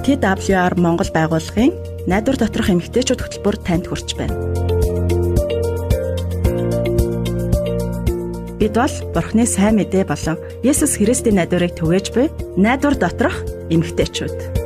TWR Монгол байгууллагын найдвар доторх эмэгтэйчүүд хөтөлбөр танд хүрч байна. Бид бол Бурхны сайн мэдээ болон Есүс Христийн найдварыг түгээж буй найдвар доторх эмэгтэйчүүд.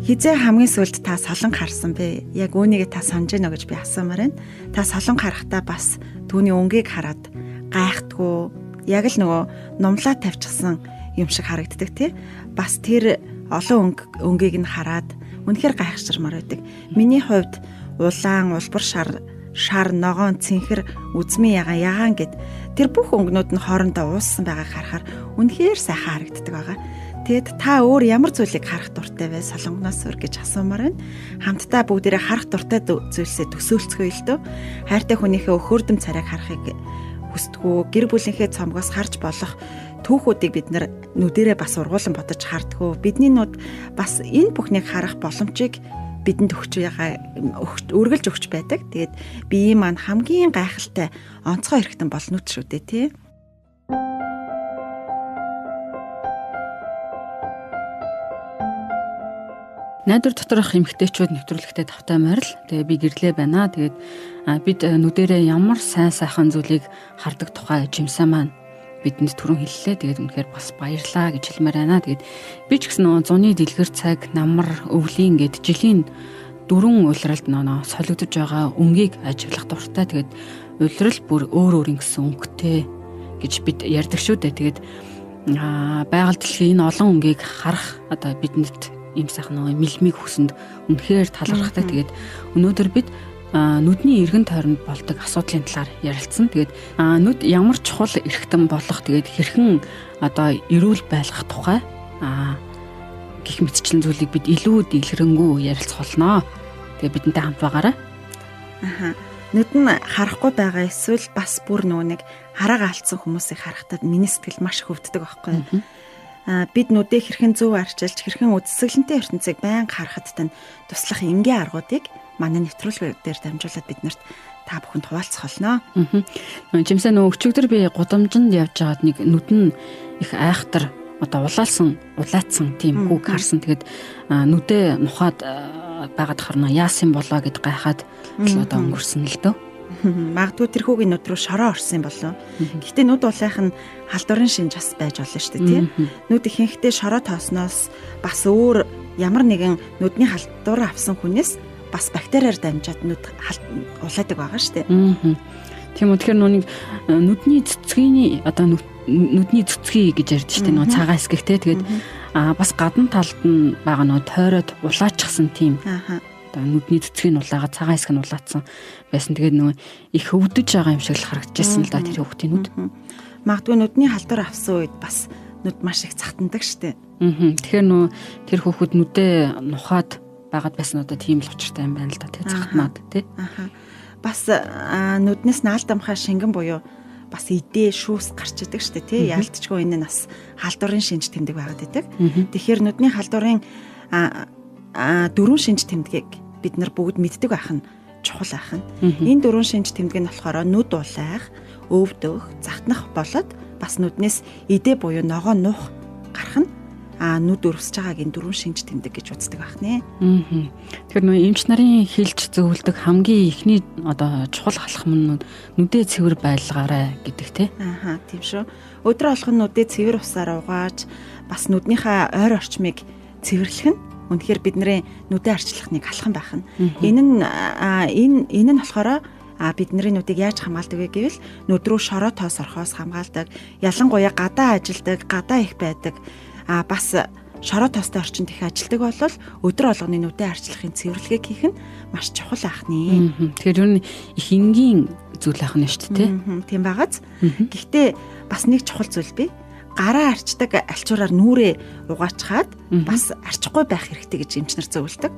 Хизээ хамгийн сүүлд та солонг харсан бэ? Яг үүнийг та санаж байна гэж би асуумаар байна. Та солонг харахтаа бас түүний өнгийг хараад гайхдгүй, яг л нөгөө нумлаа тавьчихсан юм шиг харагддаг тий. Бас тэр олон өнгийг нь хараад үнэхээр гайхширмаар байдаг. Миний хувьд улаан, улбар шар, ногоон, цэнхэр, үзмийн ягаан гэд тэр бүх өнгнүүд нь хоорондоо ууссан байгааг харахаар үнэхээр сайхан харагддаг байгаа. Тэгэд та өөр ямар зүйлийг харах дуртай вэ? Солонгоноос өөр гэж асуумаар байна. Хамтдаа бүгдээрээ харах дуртай зүйлсээ төсөөлцгөө л дөө. Хайртай хүнийхээ өхөөрдөм царайг харахыг хүсдэггүй. Гэр бүлийнхээ цомгоос харж болох түүхүүдийг бид нар нүдэрээ бас ургуулan бодож хардггүй. Бидний нүд бас энэ бүхнийг харах боломжийг бидэнд өргөлж өгч байдаг. Тэгээд биеийн маань хамгийн гайхалтай онцгой хэрэгтэн бол нүд шүү дээ, тий. Найдвар доторх эмэгтэйчүүд нэвтрүүлэгтээ тавтай морил. Тэгээ би гэрлээ байна. Тэгээд бид нүдэрээ ямар сайхан зүйлийг хардаг тухай жимсаа маань бидэнд түрүүн хэллээ. Тэгээд үнэхээр бас баярлаа гэж хэлмээр байна. Тэгээд би ч гэсэн зуны дэлгэр цаг, намар, өвлийн гээд жилийн дөрвөн улиралд солигдож байгаа өнгийг ажиглах дуртай. Тэгээд улирал бүр өөр ингэсэн өнгөтэй гэж бид ярьдаг шүү дээ. Тэгээд байгаль дэлхийн энэ олон өнгийг харах одоо бидэнд ийм сайхан мэлмиг хүсэнд үнэхээр талархдаг. Тэгээд өнөөдөр бид нүдний эргэн тойронд болдог асуудлын талаар ярилцсан. Тэгээд нүд ямар чухал эрхтэн болох, тэгээд хэрхэн одоо эрүүл байлгах тухай гих мэтчлэн зүйлийг бид илүү дэлгэрэнгүй ярилцах болно. Тэгээд бидэнтэй хамт байгаарай. Нүд нь харахгүй байгаа эсвэл бас бүр нэг хараагаа алдсан хүмүүсийг харахтад миний сэтгэл маш хөвддөг байхгүй юу? Бид нүдээ хэрхэн зөв арчилж, хэрхэн үдсгэлэнтэй ертөнцийг байнга харахад тань туслах энгийн аргуудыг манай нэвтрүүлгээр дээр дамжуулаад биднэрт та бүхэнд хуваалцах болно. Жимсээ өчигдөр би гудамжинд явж байгаад нэг нүд нь их айхтар одоо улаацсан тийм хүүг харсан. Тэгээд нүдээ нухаад байгаад харна яасан болоо гэд гайхаад одоо өнгөрсөн л дөө. Магадгүй тэр хүүгийн нүд рүү шороо орсон болов. Гэхдээ нүд улайх нь халдварын шинж бас байж болно шүү дээ, тийм. Нүд ихэнхдээ шороо тоосноос бас өөр ямар нэгэн нүдний халдвар авсан хүнээс бас бактериар дамжаад нүд улайдаг байгаа шүү дээ. Тийм үү. Тэгэхээр нүдний цэцгийн одоо нүдний цэцгий гэж ярьж штэ нөгөө цагаан хэсгэгтэй. Тэгээд бас гадна талд нь байгаа нөгөө тойроод улаачихсан тийм. Нүдний цэцгийн улаагаа цагаан хэсэг нь улаацсан байсан. Тэгээд нөгөө их өвдөж байгаа юм шиг л харагдчихсан л да тэр хүүхдийн нүд. Магадгүй нүдний халдвар авсан үед бас нүд маш их цахтандаг штэ. Тэгэхээр нөгөө тэр хүүхэд нүдээ нухаад байгаад байсан одоо тийм л учиртай юм байна л да. Тэгээд цахтнаад тий. Бас нүднээс наалдамхаа шингэн буюу бас идээ шүүс гарч идэг штэ тий. Ялтчгүй энэ нь бас халдварын шинж тэмдэг байгаад идэг. Тэгэхээр нүдний халдварын дөрвөн шинж тэмдгийг бид нар бүгд мэддэг байх нь чухал байх нь. Энэ дөрвөн шинж тэмдэг нь болохоор нүд улайх, өвдөх, захтнах болоод бас нүднээс идэ буюу ногоо нуух гарах нь нүд өрөвсөж байгааг энэ дөрвөн шинж тэмдэг гэж үздэг байх нэ. Тэгэхээр нөө эмч нарын хэлж зөвлөдөг хамгийн ихний одоо чухал алхам нь нүдээ цэвэр байлгаарай гэдэг те. Тийм шүү. Өдрө алхам нүдээ цэвэр усаар угааж бас нүднийхээ ойр орчмыг цэвэрлэх нь үнэхээр бидний нүдээ арчлахныг алхам байх нь. Энэ нь болохоор бидний нүдийг яаж хамгаалдаг вэ гэвэл нүд рүү шороо тоос орохоос хамгаалдаг. Ялангуяа гадаа ажилдаг, гадаа их байдаг. Бас шороо тоостой орчинд их ажилдаг бол өдөр болгоны нүдээ арчлахын цэвэрлэгийг хийх нь маш чухал байх нэ. Тэгэхээр ер нь их энгийн зүйл байх нь шүү дээ. Тийм байгааз. Гэхдээ бас нэг чухал зүйл бий. Гараа арчдаг альчуураар нүрээ угаачхаад бас арчихгүй байх хэрэгтэй гэж эмчнэр зөвлөдөг.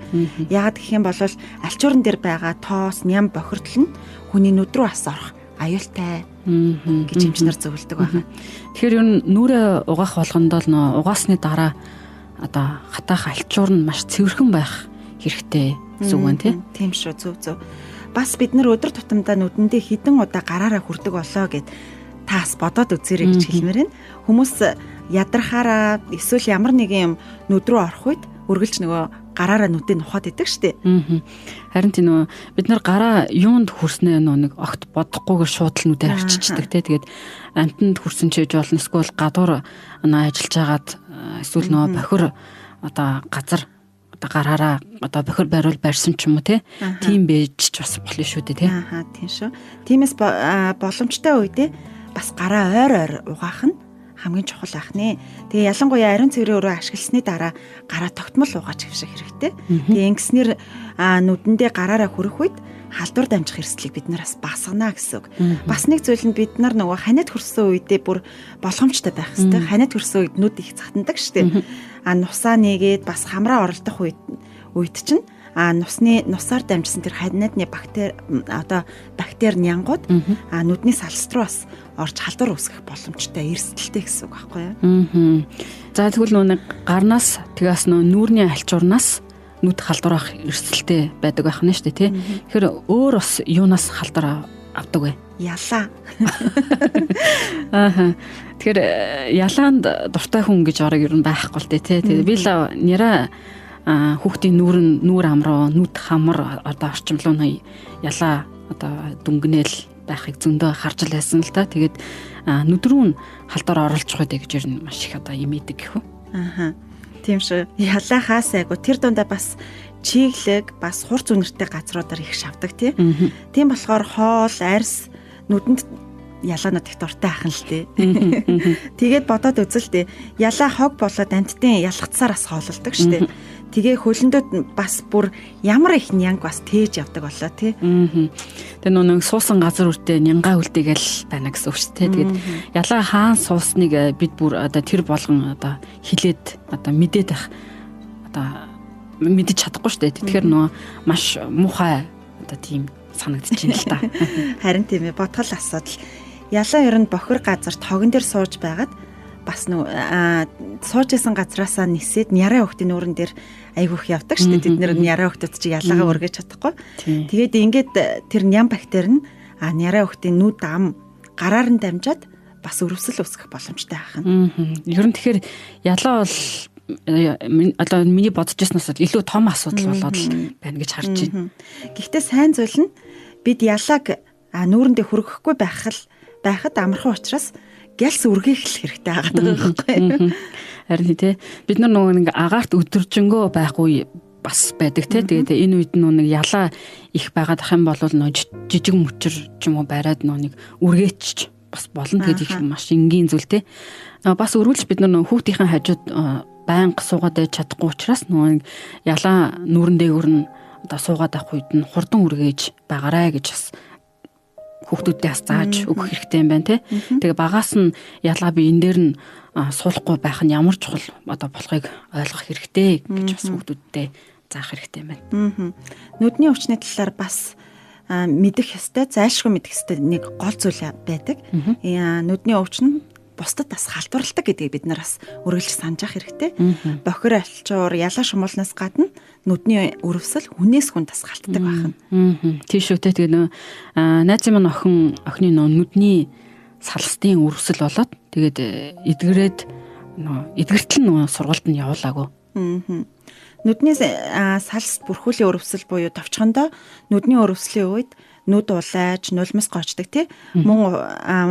Яагаад гэх юм бол альчуурн дээр байгаа тоос, ням бохирдол нь хүний нүд рүү бас орох аюултай гэж эмчнэр зөвлөдөг байна. Тэгэхээр ер нь нүрээ угаах болгондоо угаасны дараа одоо хатаах альчуур нь маш цэвэрхэн байх хэрэгтэй зүг байна тийм шүү. Зөв. бас бид нар өдөр тутамдаа нүдэндээ хідэн удаа гараараа хүрдэг болоо гэд таас бодоод үзээрэй гэж хэлмээр байна. Хүмүүс ядрахаараа эсвэл ямар нэгэн юм нүд рүү орох үед үргэлж нөгөө гараараа нүдээ нухаад идэг штеп. Харин тийм нөгөө бид нар гараа юунд хүрснээ нэг огт бодохгүйгээр шууд л нүдээр авчичдаг те. Тэгээд амтнд хүрсэн ч гэж болно. Эсвэл гадуур ажиллаж агаад эсвэл нөгөө бохир одоо газар одоо гараараа одоо бохир байруул барьсан ч юм уу те. Тийм байж ч бас болно шүү дээ те. Тийм шүү. Тиймээс боломжтой үедээ бас гараа ойр угаах нь хамгийн чухал ах нэ. Тэгээ ялангуяа ариун цэврийн өрөө ашигласны дараа гараа тогтмол угааж хэвших хэрэгтэй. Тэгээ ингэснээр нүдэндээ гараараа хүрэх үед халдвар дамжих эрсдлийг бид нараас басгана гэсэн үг. Бас нэг зүйл нь бид нар нөгөө ханиад хүрсэн үедээ бүр болгоомжтой байх хэрэгтэй. Ханиад хүрсэн үед нүд их цатандаг штеп. Нусаа нээгээд бас хамраа оролдох үед чинь нусаар дамжсан тэр ханиадны бактери нянгууд нүдний салст руу бас орж халдвар үүсгэх боломжтой эрсдэлтэй гэсэн үг байхгүй юу? За тэгвэл нэг гарнаас тэгээс нүүрний альчуурнаас нүд халдвар авах эрсдэлтэй байдаг байх нь шүү дээ тий. Тэгэхээр өөр бас юунаас халдвар авдаг вэ? Ялаа. Тэгэхээр ялаанд дуртай хүн гэж орог ер нь байхгүй л дээ тий. Тэгээ би л нэраа хүүхдийн нүүр амруу, нүд хамар одоо орчимлуу ялаа одоо дүнгнэл байхыг зөндөө харж л байсан л та. Тэгээд нүдрүү нь халдвар оруулах үед гэж ер нь маш их одоо имээдэг гэх үү. Тийм шүү. Ялаа хаасайгу тэр дундаа бас чиглэг бас хурц үнэртэй газруудаар их шавдаг тий. Тийм болохоор хоол, арьс нүдэнд ялаанууд их дуртай ахын л дээ. Тэгээд бодоод үзэлтэй. Ялаа хог болоод амттын ялгцсараас хоололдог штеп. Тэгээ хөлөндөө бас бүр ямар их нянг бас тээж явдаг болоо тий. Тэгээ нэг суусан газар үртэй нянгаа үлдээгээл байна гэсэн үг шүү дээ. Тэгээд ялаа хаан суусныг бид бүр одоо тэр болгон одоо хилээд одоо мэдээд байх одоо мэдэж чадахгүй шүү дээ. Тэгэхээр нөө маш муухай одоо тийм санагдаж байна л та. Харин тийм ээ бодгол асуудал. Ялаа ер нь бохир газар тогон дээр сууж байгаад бас сууж исэн газраасаа нисээд няраа хөхтийн нүүрэн дээр айгүйх явдаг шүү дээ. Тэд нэр няраа хөхтөд чи ялаагаа өргөж чадахгүй. Тэгээд ингээд тэр ням бактери нь няраа хөхтийн нүд ам гараар нь дамжаад бас өрөвсөл үүсгэх боломжтой ахна. Ер нь тэгэхээр ялаа бол одоо миний бодож ирснээс илүү том асуудал болоод байна гэж харж байна. Гэхдээ сайн зүйл нь бид ялааг нүүрэндээ хүргэхгүй байхад амархан учраас гялс үргээх хэрэгтэй байгаа байхгүй. Харин тий бид нар нэг агаарт өдөржингөө байхгүй бас байдаг тий. Тэгээд энэ үед нэг ялаа их байгаад ах юм бол жижиг мөчр ч юм уу бариад нэг үргээч бас болно. Тэгээд их маш энгийн зүйл тий. Бас өргөлж бид нар хүүхдийн хажууд байнга суугаад байж чадахгүй учраас ялаа нүүрэн дээгүүр нь одоо суугаад авах үед нь хурдан үргээж байгаарай гэж бас хүүхдүүдээ бас зааж өгөх хэрэгтэй юм байна тий. Тэгээ багаас нь ялаа би энэ дээр нь суулахгүй байх нь ямар чухал одоо болохыг ойлгох хэрэгтэй гэж бас хүүхдүүдтэй заах хэрэгтэй юм байна. Нүдний өвчний талаар бас мэдэх ёстой, зайлшгүй мэдэх ёстой нэг гол зүйл байдаг. Нүдний өвч нь бусдад бас халдварладаг гэдгийг бид нар бас үргэлж санаж ах хэрэгтэй. Бохир альчуур, ялаа шумуулнаас гадна нүдний өрөвсөл хүнээс хүнд бас халтдаг байна. Тийм шүү те. Тэгээ найзын маань охины нүдний салстын өрөвсөл болоод тэгээд эдгэртэл нь сургуульд нь явуулаагүй. Нүдний салст бүрхүүлийн өрөвсөл буюу товчхондоо нүдний өрөвслийн үед нүд улайж, нулимс гоочдаг тий. Мөн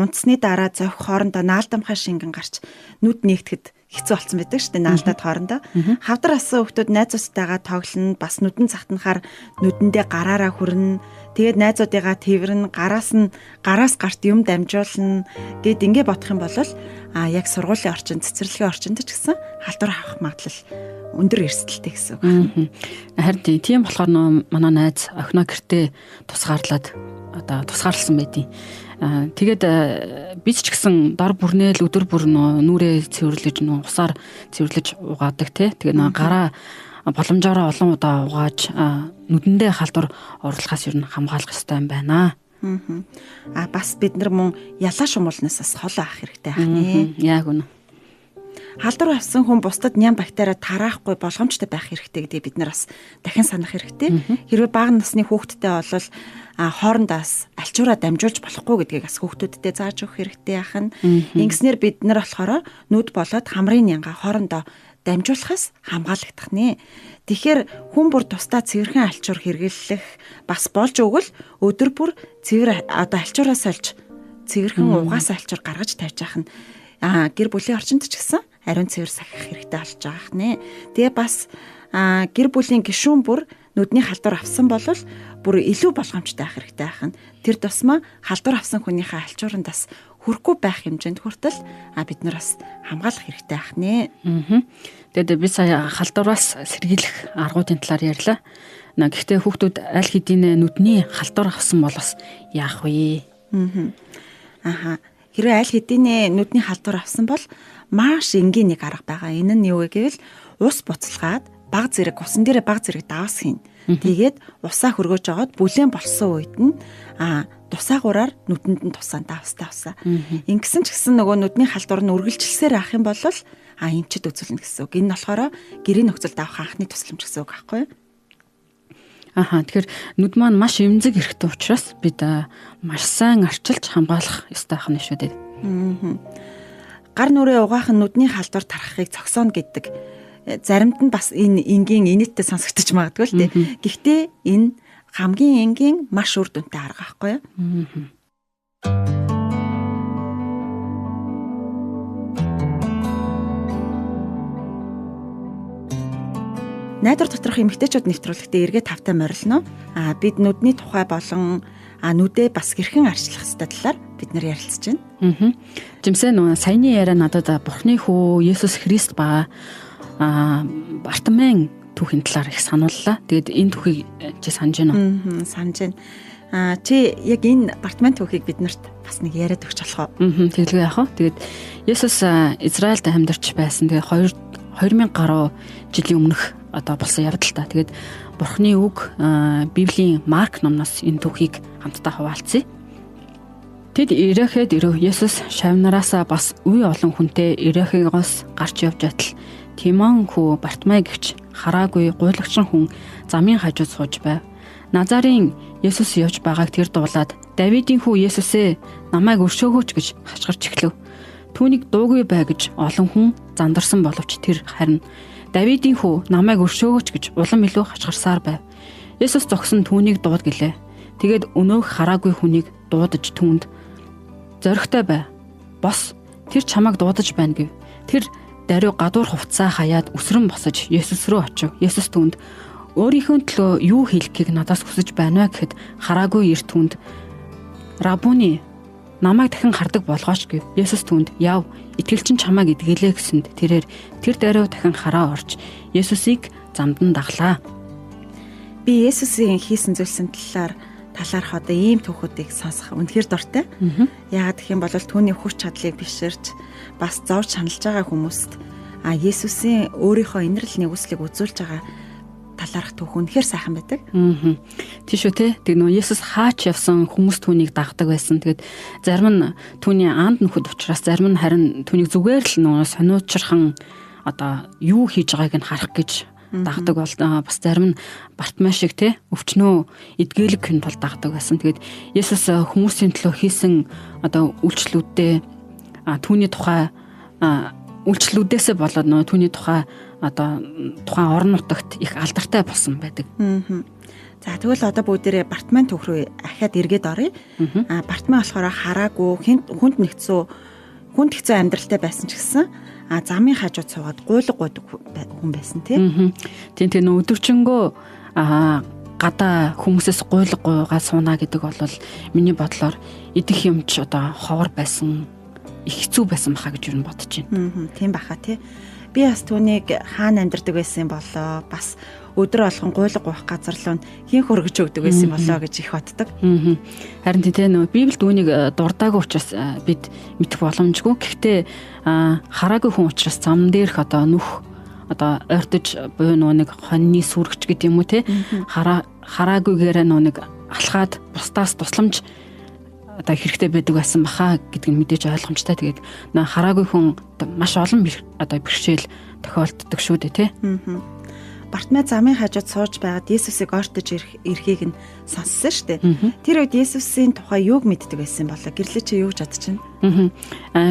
унтсны дараа зовх хоорондоо наалдамхай шингэн гарч нүд нэгтгэхэд хэцүү болсон байдаг шүү дээ наалдаад хоорондоо. Хавдар асан хүмүүс найзуудтайгаа тоглоно, бас нүдэн цахтанахаар нүдэндээ гараараа хүрнэ. Тэгээд найзуудыгаа тэрвэрнэ, гараас гарт юм дамжуулна гэд ингээ бодох юм бол яг сургуулийн орчинд, цэцэрлэгийн орчинд ч гэсэн халдвар авах магадлал өндөр эрсдэлтэй гэсэн үг. Харин тийм болохоор манай найз охиноо гэртээ тусгаарлаад одоо тусгаарлсан байдیں۔ Тэгээд бид ч гэсэн дор бүрнээл өдөр бүр нүрээ цэвэрлэж усаар цэвэрлэж угаадаг тий. Тэгээд гараа боломжоор олон удаа угааж нүдэндээ халдвар оруулахаас ер нь хамгаалах ёстой юм байна. Бас бид нар мөн ялаа шумуулнаас бас хол авах хэрэгтэй ахнэ. Яг үнэ. Халдвар авсан хүн бусдад ням бактери тараахгүй болгоомжтой байх хэрэгтэй гэдгийг бид нар бас дахин санах хэрэгтэй. Хэрвээ бага насны хүүхэдтэй бол хоорондоос альчуураа дамжуулж болохгүй гэдгийг бас хүүхдүүдтэй зааж өгөх хэрэгтэй яхан. Ингэснээр бид нар болохоор нүд болоод хамрын янга хоорондоо дамжуулахаас хамгаалагдах нэ. Тэгэхээр хүн бүр тусдаа цэвэрхэн альчуур хэрэглэх бас болж өгвөл өдөр бүр цэвэр альчуураас олж цэвэрхэн угаас альчуур гаргаж тавьж яах нь гэр бүлийн орчинд ч гэсэн ариун цэвэр сахих хэрэгтэй болж байгаа нэ. Тэгээ бас гэр бүлийн гишүүн бүр нүдний халдвар авсан бол бүр илүү болгоомжтой байх хэрэгтэй байна. Тэр тусмаа халдвар авсан хүнийхээ альчуурандас хүрхгүй байх хэмжээнд хүртэл бид нар бас хамгаалах хэрэгтэй байх нэ. Тэгээд би сая халдвараас сэргийлэх аргуудын талаар ярьлаа. Гэхдээ хүүхдүүд аль хэдийн нүдний халдвар авсан бол бас яах вэ? Хэрвээ аль хэдийн нүдний халдвар авсан бол маш энгийн нэг арга байгаа. Энэ нь юу вэ гэвэл ус буцалгаад баг зэрэг усан дээрээ баг зэрэг даваас хийн. Тэгээд усаа хөргөөж жагаад бүлээн болсон үед нь тусаагаараар нүдэнд нь тусаа давсаа. Ингэсэн ч гэсэн нөгөө нүдний халдвар нь үргэлжилсээр авах юм бол эмчэд үзүүлнэ гэсэн үг. Энэ болохоор гэрийн нөхцөлд авах анхны тусламж гэсэн үг аахгүй юу? Тэгэхээр нүд маань маш эмзэг хэрэгтэй учраас бид маш сайн арчилж хамгаалах ёстой байх нь шүү дээ. Гар нүрээ угаах нь нүдний халдвар тарахыг цогсооно гэдэг. Заримд нь бас энэ энгийн инэттэй сонсогдож магадгүй л дээ. Гэхдээ энэ хамгийн энгийн маш үр дүнтэй арга байхгүй юу? Найдвар доторх эмэгтэйчүүд нэвтрүүлэгтээ эргээд тавтай морилно. Бид нүдний тухай болон нүдээ бас хэрхэн арчлах ёстой талаар бид нар ярилцж байна. Жимсээ саяны яриа надад Бурхны хүү Есүс Христ ба Бартимей түүхийн талаар их санууллаа. Тэгээд энэ түүхийг чи санаж байна уу? Санаж байна. Чи яг энэ Бартимей түүхийг биднэрт бас нэг яриад өгч болох уу? Тэгэлгүй яах вэ? Тэгээд Есүс Израильд амьдарч байсан. Тэгээд 2000 гаруй жилийн өмнөх болсон явдал та. Тэгээд Бурхны үг Библийн Марк номноос энэ түүхийг хамтдаа хуваалцъя. Тэд Иерэхэд ирв. Есүс шавнараасаа бас үе олон хүнтэй Иерэхигоос гарч явж байтал Тимон хүү Бартимей гэгч хараагүй гуйлагчин хүн замын хажууд сууж байв. Назарын Есүс явж байгааг тэр дуулаад Давидын хүү Есүсээ намайг өршөөгөөч гэж хашгирч эхлэв. Түүнийг дуугүй бай гэж олон хүн зандарсан боловч тэр харин Давидын хүү намайг өршөөгөөч гэж улам илүү хашгирсаар байв. Есүс зогсон түүнийг дууд гэлээ. Тэгээд өнөөх хараагүй хүнийг дуудаж түүнд зоригтой бай. Бос тэр чамайг дуудаж байна гэв. Тэр даруй гадуур хувцаа хаяад өсрөн босож Есүс рүү очив. Есүс түүнд өөрийнхөө төлөө юу хэлэхийг надаас хүсэж байна вэ гэхэд хараагүй эрт түүнд Рабуни намайг дахин хардаг болгооч гэв. Есүс түүнд яв итгэлчин чамайг эдгэлээ гэсэнд тэрээр тэр даруй дахин хараа орж Есүсийг замдан даглаа. Би Есүсийн хийсэн зүйлсийн талаарх одоо ийм түүхүүдийг сонсох үнэхээр дуртай. Яагаад гэх юм бол түүний хүч чадлыг биширч бас зовж шаналж байгаа хүмүүст Есүсийн өөрийнхөө инэрл нэгүслийг үзүүлж байгаа талаарх түүх үнэхээр сайхан байдаг. Тийш үү те. Тэг нөө Есүс хаач явсан хүмүүс түүнийг дагдаг байсан. Тэгээд зарим нь түүний анд нөхөд учраас зарим нь харин түүнийг зүгээр л нөө сониучрхан одоо юу хийж байгааг нь харах гэж дагдаг бол бас зарим нь Бартимей шиг те өвчнөө эдгээлэг хэн тул дагдаг байсан. Тэгээд Есүс хүмүүсийн төлөө хийсэн одоо үйлчлүүдээ түүний тухай үйлчлүүдээсээ болоод нөө түүний тухай одоо тухайн орон нутагт их алдартай болсон байдаг. За тэгвэл одоо бүгдээрээ Бартимей түүх рүү ахаад эргээд оръё. Бартимей болохоор хараагүй хүнд хэцүү амьдралтай байсан ч гэсэн замын хажууд суугаад гуйлга гуйдаг хүн байсан тийм. Тийм өдөржингөө гадаа хүмүүсээс гуйлга гуйгаа суунаа гэдэг бол миний бодлоор идэх юмч одоо ховор байсан, их хэцүү байсан баха гэж юу бодож байна. Тийм баха тий. Би бас түүнийг хаана амьдардаг байсан болоо бас өдөр болгон гуйлга гуйх газар руу хийн хөргөж өгдөг байсан болоо гэж их боддог. Харин тийм нөө Библиэд үүнийг дурдаагүй учраас бид мэдэх боломжгүй. Гэхдээ хараагүй хүн учраас зам дээрх одоо нүх одоо ойртож буюу нэг хоньны сүргч гэдэг юм уу те хараагүйгээр нэг алхаад бусдаас тусламж одоо хэрэгтэй байдаг байсан баха гэдэг нь мэдээж ойлгомжтой. Тэгээд хараагүй хүн маш олон одоо бэрхшээл тохиолддог шүү дээ тий. Бартимей замын хажууд сууж байгаад Есүсийг ойртож ирэхийг нь сонссон шүү дээ. Тэр үед Есүсийн тухай юуг мэддэг байсан болоо? Гэрлээ чи юу гэж бодож байна?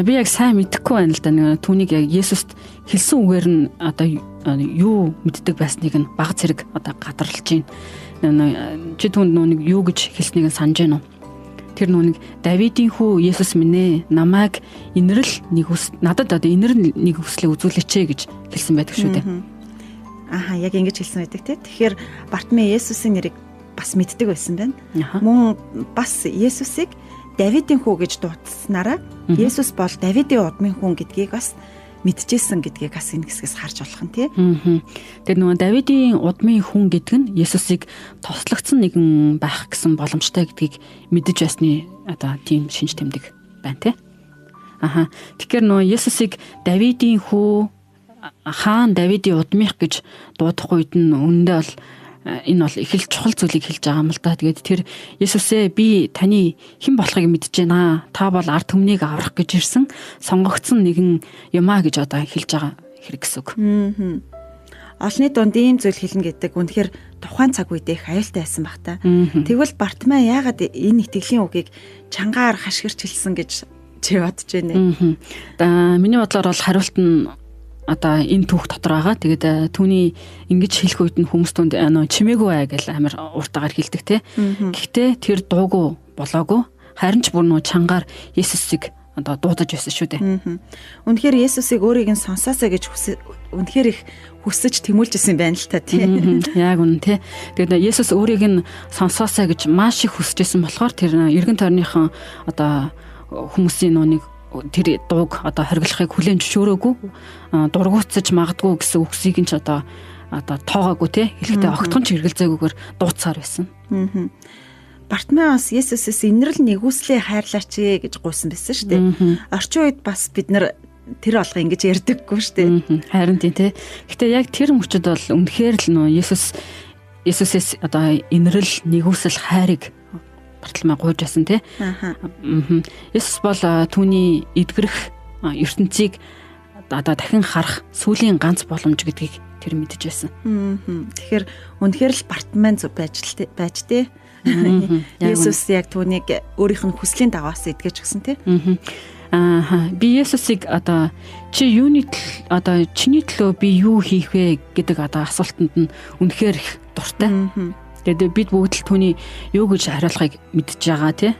Би яг сайн мэдэхгүй байна л да. Түүнийг яг Есүст хэлсэн үгээр нь одоо юу мэддэг байсныг нь баг зэрэг одоо гадарлаж байна. Чи түүнд нүг юу гэж хэлснийг нь санаж байна уу? Тэр нүг Давидын хүү Есүс минь ээ, намайг надад одоо инэрл нэг хүслээ үзүүлээч гэж хэлсэн байдаг шүү дээ. Яг ингэж хэлсэн байдаг тий. Тэгэхээр Бартимей Есүсийн нэрийг бас мэддэг байсан байна. Мөн бас Есүсийг Давидын хүү гэж дуудсанараа Есүс бол Давидын удмын хүн гэдгийг бас мэдчихсэн гэдгийг бас энэ хэсгээс харж болох нь тий. Тэр нөгөө Давидын удмын хүн гэдэг нь Есүсийг тослогдсон нэгэн байх гэсэн боломжтой гэдгийг мэдэж байсны одоо тийм шинж тэмдэг байна тий. Тэгэхээр нөгөө Есүсийг Давидын хүү, хаан Давидын удмынх гэж дуудах үед нь үүндээ бол энэ бол их л чухал зүйлийг хэлж байгаа юм л да. Тэгээд тэр Есүсээ би таны хэн болохыг мэдэж байна. Та бол ард түмнийг аврах гэж ирсэн сонгогдсон нэгэн юмаа гэж одоо хэлж байгаа хэрэг гэсэн үг. Олонний дунд ийм зүйл хэлнэ гэдэг үнэхээр тухайн цаг үед их аюултай байсан баг та. Тэгвэл Бартимей яагаад энэ итгэлийн үгийг чангаар хашгирч хэлсэн гэж чи бодож байна? Миний бодлоор бол хариулт нь одоо энэ түүх дотор байгаа. Тэгээд түүний ингэж хэлэх үед нь хүмүүс түнд чимээгүй ай гэж амар уртагаар хэлдэг те. Гэхдээ тэр дуугүй болоогүй. Харин ч бүр чангаар Есүсийг одоо дуудаж байсан шүү дээ. Үнэхээр Есүсийг өөрийг нь сонсоосоо гэж үнэхээр их хүсэж тэмүүлжсэн байна л та тийм. Яг үнэ те. Тэгээд Есүс өөрийг нь сонсоосоо гэж маш их хүсэжсэн болохоор тэр эргэн тойрныхан одоо хүмүүсийн нэг тэр дууг одоо хориглохыг хүлээн зөвшөөрөөгүй, дургуутсаж магадгүй гэсэн үгсийг нь ч одоо тоогоогүй те. Хэлэхдээ огтхон ч хэрэгэлзээгүйгээр дууцсаар байсан. Бартимей бас Есүсээс инэрл нэгүслээ хайрлаач гэж гуйсан байсан шүү дээ. Орчин үед бас бид нар тэр алга ингэж ярьдаггүй шүү дээ. Харин тийм те. Гэтэ яг тэр мөчөд бол үнэхээр л Есүсээс одоо инэрл нэгүсэл хайрыг Бартимей гуйж байсан те. Есүс бол түүний эдгэрэх ертөнцийг одоо дахин харах сүүлийн ганц боломж гэдгийг тэр мэдэж байсан. Тэгэхээр үнэхээр л Бартимей байж те. Есүс яг түүнийг өөрийнх нь хүслийн дагаас эдгэж гисэн те. Би Есүсийг одоо чи юуны одоо чиний төлөө би юу хийх вэ гэдэг одоо асуултанд нь үнэхээр их дуртай. Тэгээд бид бүгд л түүний юу гэж хариулахыг мэдж байгаа тий.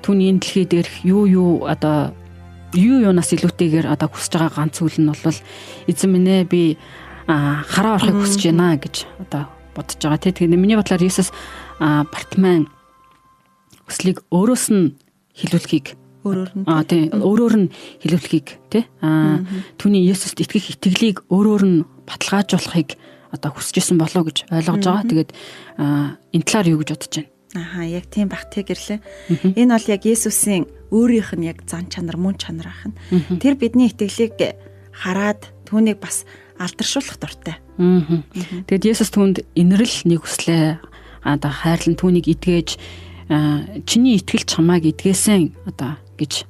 Түүний энэ дэлхий дээрх юу одоо юунаас илүүтэйгээр одоо хүсэж байгаа ганц зүйл нь бол эзэн минь ээ би хараа орохыг хүсэж байна гэж одоо бодож байгаа тий. Тэгээд миний бодлоор Есүс Бартимей хүслийг өөрөөс нь хэлүүлэхийг өөрөөр нь хэлүүлэхийг тий. Түүний Есүст итгэх итгэлийг өөрөөр нь баталгаажуулахыг одоо хүсэжсэн болоо гэж ойлгож байгаа. Тэгээд энэ талаар юу гэж бодож байна? Яг тийм бах тэг гэрлээ. Энэ бол яг Есүсийн өөрийнх нь яг зан чанар, мөн чанар ахна. Тэр бидний итгэлийг хараад түүнийг бас алдаршуулах дуртай. Тэгээд Есүс түүнд инэрл нэг хүслээ одоо хайрлан түүнийг идгээж чиний итгэл чамааг идгээсэн одоо гэж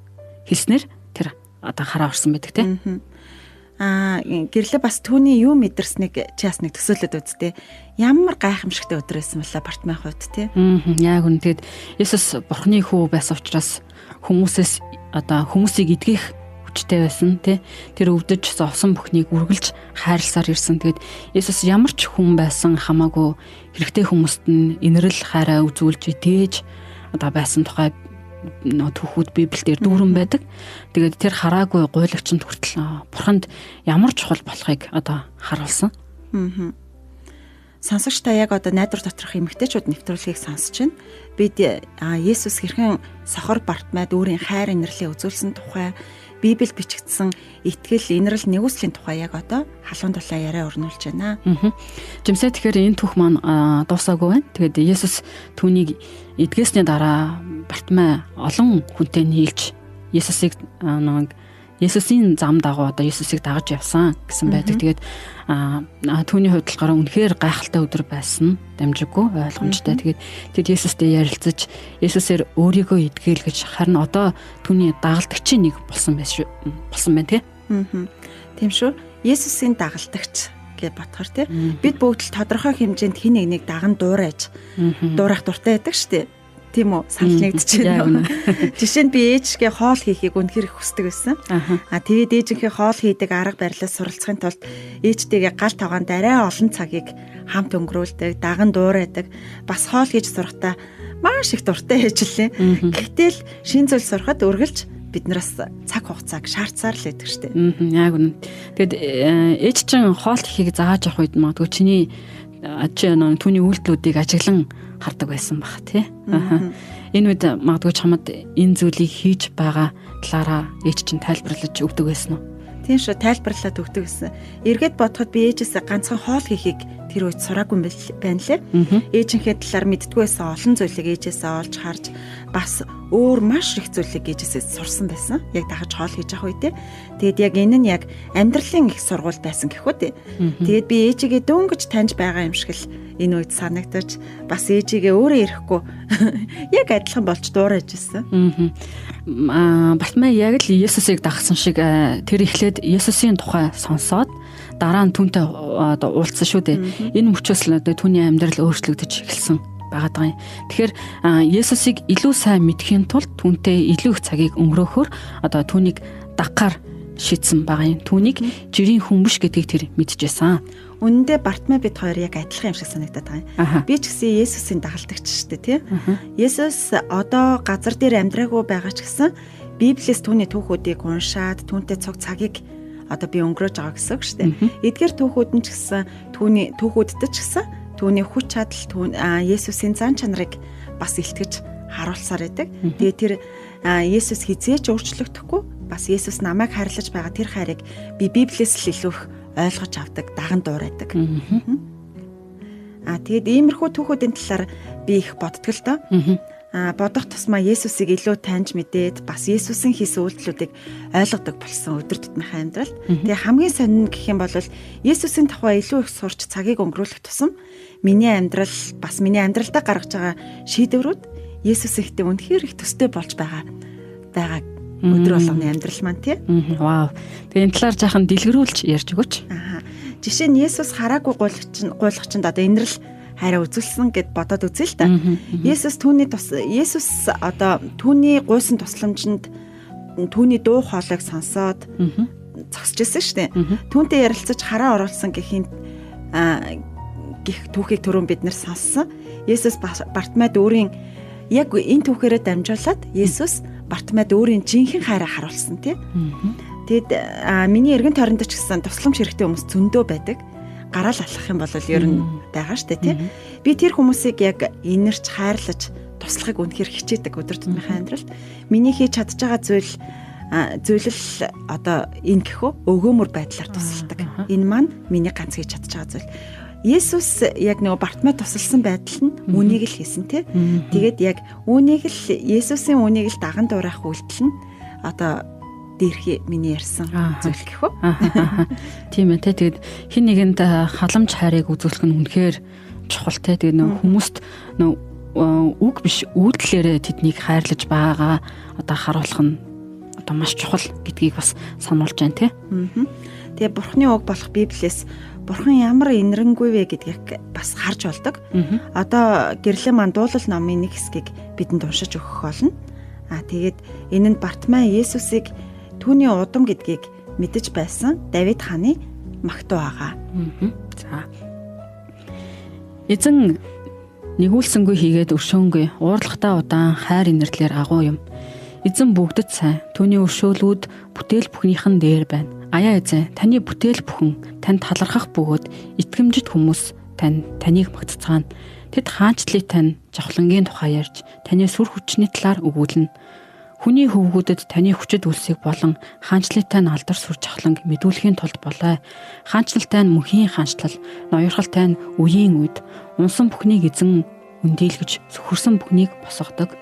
хэлснээр тэр одоо хараа орсон байдаг тийм. Гэрлээ бас түүний юу мэдэрснийг чи бас нэг төсөөлөд үзтээ. Ямар гайхамшигтай өдөр байсан бэлээ Бартимей хувьд тий. Яг үнэ. Тэгэд Есүс Бурхны хүү байсан учраас хүмүүсийг эдгэх хүчтэй байсан тий. Тэр өвдөж зовсон бүхнийг үргэлж хайрласаар ирсэн. Тэгэд Есүс ямар ч хүн байсан хамаагүй хэрэгтэй хүмүүст нь инэрл хайраа үзүүлж идээж одоо байсан тухай түүхүүд Библиэлд дүүрэн байдаг. Тэгээд тэр хараагүй гуйлагчд хүртэл Бурханд ямар чухал болохыг одоо харуулсан. Сонсогч та яг одоо найдвар доторх эмэгтэйчүүд нэвтрүүлгийг сонсож байна. Бид Есүс хэрхэн сохор Бартимейд өөрийн хайр инэрлээ үзүүлсэн тухай, Библиэд бичигдсэн итгэл инэрл нэгүслийн тухай яг одоо халуун дулаан яриа өрнүүлж байна. Жимсээ тэгэхээр энэ түүх маань дуусаагүй байна. Тэгээд Есүс түүнийг эдгээсний дараа Бартимей олон хүнтэй нийлж Есүсийн зам дагуу одоо Есүсийг дагаж явсан гэсэн байдаг. Тэгээд түүний хувьд үнэхээр гайхалтай өдөр байсан. Дамжиггүй ойлгомжтой. Тэгээд тэд Есүстэй ярилцаж Есүсээр өөрийгөө эдгээлгэж харин одоо түүний дагалдагчийн нэг болсон байна тий. Тийм шүү. Есүсийн дагалдагч гэж бодохоор тий. Бид бүгд л тодорхой хэмжээнд хин нэг даган дуурайж дуурайх дуртай байдаг шүү дээ. Тийм үү? Санал нэгдэж байна. Жишээ нь би ээжгээ хоол хийхийг үнэхээр их хүсдэг байсан. Тэгээд ээжийнхээ хоол хийдэг арга барилаа суралцахын тулд ээжтэйгээ гал тавгаанд арай олон цагийг хамт өнгөрүүлдэг, даган дуурайдаг. Бас хоол хийж сурахдаа маш их дуртай ээжлээ. Гэтэл шин зүйл сурахад үргэлж биднээс цаг хугацааг шаардсаар л байдаг шүү дээ. Яг үнэ. Тэгэд ээж чинь хоол хийхийг зааж авах үед магадгүй чиний түүний үйлдэлүүдийг ажиглан хардаг байсан баг тий. Энэ үед магадгүй чамд энэ зүйлийг хийж байгаа талаараа ээж чинь тайлбарлаж өгдөг байсан уу? Тийм шүү, тайлбарлаад өгдөг гэсэн. Эргээд бодоход би ээжээсээ ганцхан хоол хийхийг тэр үед сураагүй байна лээ. Ээжийнхээ талаар мэддгүй байсан олон зүйлийг ээжээсээ олж харж бас өөр маш их зүйлийг ээжээсээ сурсан байсан. Яг дахиж хоол хийж явах үедээ. Тэгээд яг энэ нь яг амьдралын их сургууль байсан гэхүү дээ. Тэгээд би ээжигээ дөнгөж таньж байгаа юм шиг л энэ үед санагдаж бас ээжигээ өөрөө ирэхгүй яг адилхан болж дуурайж ирсэн. Бартмай яг л Есүсийг дагсан шиг тэр эхлээд Есүсийн тухай сонсоод дараа нь түүнтэй уулзсан шүү дээ. Энэ мөчөөс л түүний амьдрал өөрчлөгдөж эхэлсэн байгаа юм. Тэгэхээр Есүсийг илүү сайн мэдхийн тулд түүнтэй илүү их цагийг өнгөрөөхөөр түүнийг дагахаар шийдсэн байгаа юм. Түүнийг жирийн хүмүүс гэдгийг тэр мэдчихсэн. Үнэндээ Бартмай бид хоёр яг адилхан юм шиг санагдаад байгаа юм. Би ч гэсэн Есүсийн дагалдагч шүү дээ, тий. Есүс одоо газар дээр амьдраагүй байгаа ч гэсэн Библиэс түүний түүхүүдийг уншаад түүнтэй цуг цагийг одоо би өнгөрөөж байгаа гэсэн үг шүү дээ. Эдгээр түүхүүд нь ч гэсэн түүний түүхүүдтэй ч гэсэн түүний хүч чадал Есүсийн зан чанарыг бас илтгэж харуулсаар байдаг. Тэгээ тэр Есүс хизээж өөрчлөгдөхгүй, бас Есүс намайг хайрлаж байгаа тэр хайрыг би Библиэс л илүү их ойлгож авдаг, даган дуурайдаг. Тэгээд иймэрхүү түүхүүдийн талаар би их боддог л доо. Бодох тусмаа Есүсийг илүү таньж мэдээд бас Есүсийн хийсэн үйлдэлүүдийг ойлгодог болсон өдөр тутмынхаа амьдралд. Тэгээ хамгийн сонин гэх юм бол Есүсийн тухай илүү их сурч цагийг өнгөрүүлэх тусам миний амьдрал бас миний амьдралдаа гаргаж байгаа шийдвэрүүд Есүс ихтэй үнэхээр их төстэй болж байгаа өдөр болгоны амьдрал маань тий. Вау. Тэгээ энэ талаар жаахан дэлгэрүүлж ярьж өгөөч. Жишээ нь Есүс хараагүй гуйлагчинд одоо инэрл хайраа үзүүлсэн гэд бодоод үзье л та. Есүс түүний гуйсан тусламжинд түүний дуу хоолойг сонсоод зогсож ирсэн шүү дээ. Түүнтэй ярилцаж хараа оруулсан гэх түүхийг түрүүн бид нар сонссон. Есүс Бартмайд өөрийн яг энэ түүхээрээ дамжуулаад Есүс Бартмайд өөрийн жинхэнэ хайраа харуулсан тий. Тэгэд миний эргэн тойронд ч гэсэн тусламж хэрэгтэй хүмүүс зөндөө байдаг. Гараал алхах юм бол ер нь байгаа штэ тий. Би тэр хүмүүсийг яг инэрч хайрлаж туслахыг үнэхээр хичээдэг өдөр тутмынхаа амьдралд. Миний хийж чадж байгаа зүйлэл одоо энэ гэхөө өгөөмөр байдлаар тусалдаг. Энэ маань миний ганц хийж чадж байгаа зүйл. Есүс яг нөгөө Бартмай тусалсан байдал нь үнийг л хийсэн тий. Тэгээд яг үнийг л Есүсийн үнийг л даган дуурайх үйлдэл нь одоо дээрхи миний ярьсан зүйл гэхүү. Тийм ээ тий. Тэгээд хин нэгэнд халамж хайрыг үзүүлэх нь үнэхээр чухал тий. Тэгээд нөгөө хүмүүст үг биш үйлдэлээрээ тэднийг хайрлаж байгаагаа одоо харуулах нь одоо маш чухал гэдгийг бас сануулж байна тий. Тэгээ Бурхны үг болох Библиэс Бурхан ямар инэрэнгүй вэ гэдгийг бас харж болдог. Одоо гэрлэн маань дуулал номын нэг хэсгийг бидэнд уншиж өгөх болно. Тэгээд энэ нь Бартмай Есүсийг түүний удам гэдгийг мэдэж байсан Давид хааны магтуу байгаа. За. Эзэн нэгүүлсэнгүй хийгээд өршөөнгүй, уурлахтаа удаан хайр инэрлэр агуу юм. Эзэн бүгдэд сайн, түүний өршөөлүүд бүтээл бүхнийхэн дээр байна. Аяа эзэн, таны бүтээл бүхэн танд талархах бөгөөд итгэмжит хүмүүс таныг магтцгаана. Тэд хаанчлалыг тань жавхлангийн тухай ярьж, таны сүр хүчний талаар өгүүлнэ. Хүний хөвгүүдэд таны хүчит үлсийг болон хаанчлалыг тань алдар сүр жавхланг мэдүүлэхийн тулд болоо. Хаанчлалтай нь мөнхийн хаанчлал, ноёрхолтой нь үеийн үед унсан бүхнийг эзэн өндийлгэж, сөхөрсөн бүхнийг босгодог.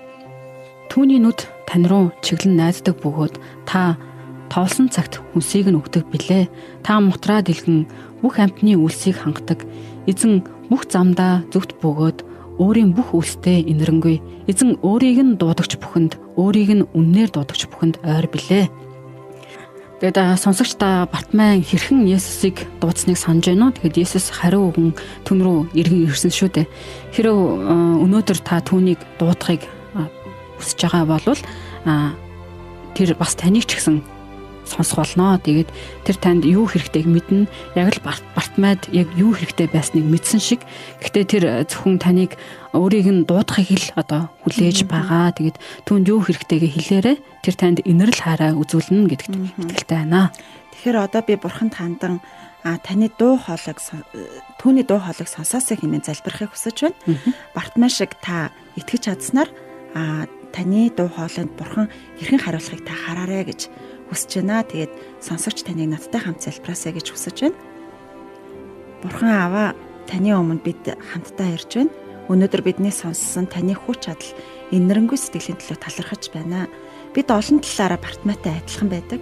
Түүний нүд тань руу чиглэн найддаг бөгөөд та тоолсон цагт хүнсийг нь өгдөг билээ. Та мутраа дэлгэн бүх амьтны үлсийг хангадаг. Эзэн бүх замдаа зөвхт бөгөөд өөрийн бүх үлстэй инэрэнгүй. Эзэн өөрийг нь дуудагч бүхэнд, өөрийг нь үннээр дуудагч бүхэнд ойр билээ. Тэгээд сонсогч та Бартимей хэрхэн Есүсийг дуудсныг санаж байна уу? Тэгээд Есүс хариу өгөн түн рүү иргэн ирсэн шүү дээ. Хэрэв өнөөдөр та түүнийг дуудахыг хүсэж байгаа бол тэр бас таныг ч гэсэн сонсох болно. Тэгээд тэр танд юу хэрэгтэйг мэднэ. Яг л Бартимейд яг юу хэрэгтэй байсныг мэдсэн шиг. Гэхдээ тэр зөвхөн таныг өөрийг нь дуудахыг л одоо хүлээж байгаа. Тэгээд түүнд юу хэрэгтэйгээ хэлээрээ тэр танд инэрл хараа үзүүлнэ гэдэгт итгэлтэй байна. Тэгэхээр одоо би бурханд хандан таны дуу хоолойг түүний дуу хоолойг сонсоосоо хэмээн залбирахыг хүсэж байна. Бартимей шиг та итгэж чадсанаар таны дуу хоолойд бурхан хэрхэн хариулахыг та хараарай гэж хүсэж байна. Тэгээд сонсогч таныг надтай хамт залбираасаа гэж хүсэж байна. Бурхан Аава, таны өмнө бид хамтдаа ирж байна. Өнөөдөр бидний сонссон таны хүч чадал инэрэнгүй сэтгэлийн төлөө талархаж байна. Бид олон талаараа Бартимейтай адилхан байдаг.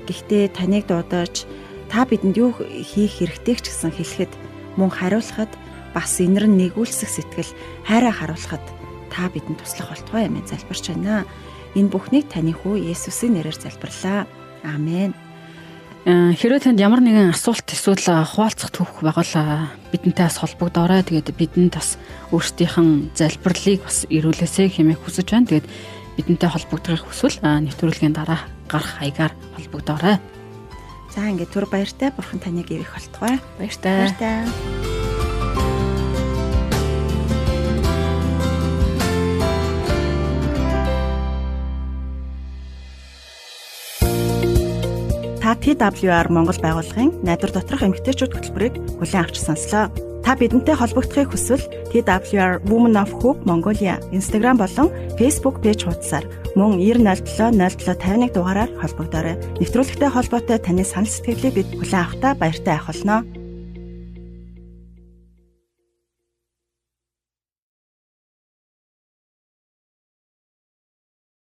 Гэхдээ таныг дуудаж та бидэнд юу хийх хэрэгтэйг ч гэсэн хэлэхэд мөн хариулахад бас инэрэн нэгүүлсэх сэтгэл хайраа харуулахад та бидэнд туслах болтугай хэмээн залбирч байна. Энэ бүхнийг таны хүү Есүсийн нэрээр залбирлаа. Аамен. Хэрвээ танд ямар нэгэн асуулт эсвэл хуваалцах түүх байгал бидэнтэй бас холбогдоорой. Тэгээд бидэнд бас өөрсдийнхэн залбирлыг бас ирүүлээсэй хэмээн хүсэж байна. Тэгээд бидэнтэй холбогдохыг хүсвэл нэвтрүүлгийн дараа гарах хаягаар холбогдоорой. За ингээд түр баяртай, бурхан таныг ивэх болтугай. Баяртай. Та TWR Монгол байгууллагын найдвар доторх эмэгтэйчүүд хөтөлбөрийг хүлээн авч сонслоо. Та бидэнтэй холбогдохыг хүсвэл TWR Women of Hope Mongolia Instagram болон Facebook пэйж хуудасаар мөн 907 0751 дугаараар холбогдоорой. Нэвтрүүлэгтэй холбоотой таны санал сэтгэлийг бид хүлээн авахдаа баяртай байх болно.